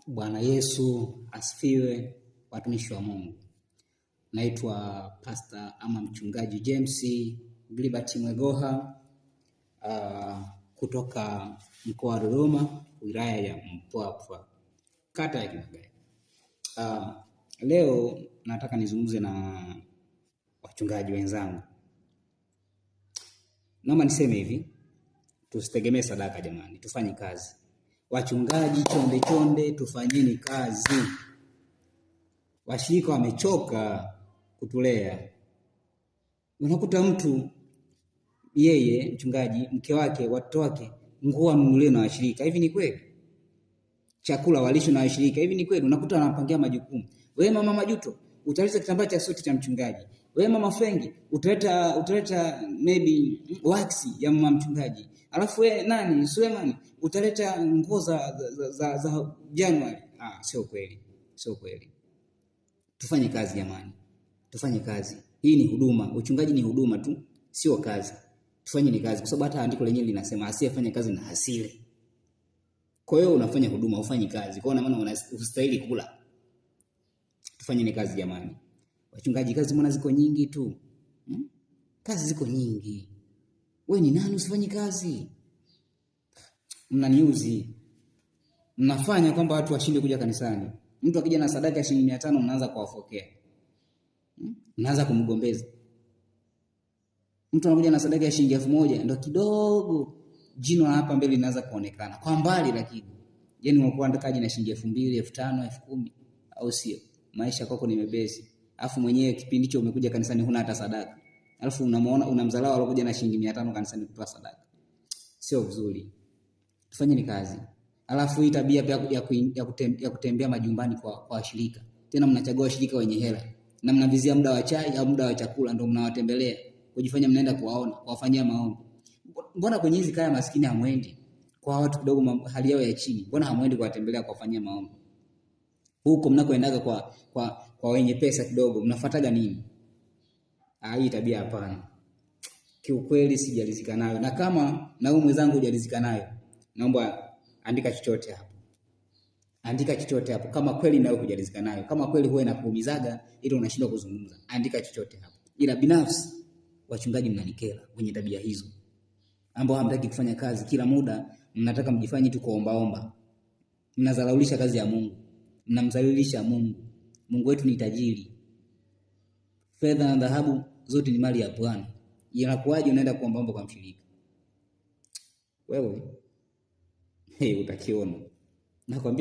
Bwana Yesu asifiwe, watumishi wa Mungu. Naitwa Pastor ama Mchungaji James Gilbert Mwegoha kutoka mkoa wa Dodoma, wilaya ya Mpwapwa, kata ya Kimagari. Leo nataka nizungumze na wachungaji wenzangu. Naomba niseme hivi, tusitegemee sadaka jamani, tufanye kazi. Wachungaji chonde, tufanyeni kazi. Washirika wamechoka kutulea. Unakuta mtu yeye mchungaji, mke wake, watoto wake, nguo anunulie na washirika. Hivi ni kweli? Chakula walisho na washirika. Hivi ni kweli? Unakuta anapangia majukumu. Wewe mama Majuto, utaleta kitambaa cha suti cha mchungaji. Wewe mama Fengi, utaleta maybe wax ya mama mchungaji. Alafu wewe nani, Suleiman, utaleta nguo za January. Sio kweli. Sio kweli. Tufanye kazi jamani. Tufanye kazi. Hii ni huduma. Uchungaji ni huduma tu, sio kazi. Tufanye ni kazi kwa sababu hata andiko lenyewe linasema asiyefanya kazi na hasile. Kwa hiyo unafanya huduma, ufanye kazi. Kwa maana unastahili kula. Tufanye ni kazi jamani. Wachungaji, kazi mbona ziko nyingi tu? Kazi ziko nyingi. Wewe ni nani usifanye kazi? Mnaniuzi. Mnafanya kwamba watu washinde kuja kanisani. Mtu akija na sadaka ya shilingi 500 mnaanza kuwafokea. Mnaanza kumgombeza. Mtu anakuja na sadaka ya shilingi 1000 ndio kidogo jino hapa mbele linaanza kuonekana. Kwa mbali lakini. Yaani unakuwa ndakaji na shilingi 2000, 5000, 10000 au sio? Maisha kwako ni mebezi. Alafu mwenyewe kipindi hicho umekuja kanisani huna hata sadaka. Alafu unamdharau alokuja na shilingi 500 kanisani kutoa sadaka. Sio vizuri. Tufanye ni kazi. Alafu hii tabia ya kutembea majumbani kwa washirika. Tena mnachagua washirika wenye hela. Na mnavizia muda wa chai au muda wa chakula ndio mnawatembelea. Kujifanya mnaenda kuwaona, kuwafanyia maombi. Mbona kwenye hizi kaya maskini hamwendi? Kwa watu kidogo hali yao ya chini. Mbona hamwendi kuwatembelea kuwafanyia maombi? Huko mnakoendaga kwa wenye pesa kidogo, mnafuataga nini? Hii tabia hapana. Kiukweli sijalizika nayo. Na kama na wewe mwenzangu hujalizika nayo, naomba andika chochote hapo. Andika chochote hapo kama kweli na wewe hujalizika nayo. Kama kweli huwa inakuumizaga ili unashindwa kuzungumza. Andika chochote hapo. Ila binafsi wachungaji mnanikera kwenye tabia hizo. Ambao hamtaki kufanya kazi, kila muda mnataka mjifanye tu kuombaomba. Mnazalaulisha kazi ya Mungu. Mnamzalilisha Mungu. Mungu wetu ni tajiri. Fedha na dhahabu zote ni mali ya Bwana. Inakuwaje unaenda kuombaomba kwa mshirika? Wewe utakiona. Nakwambia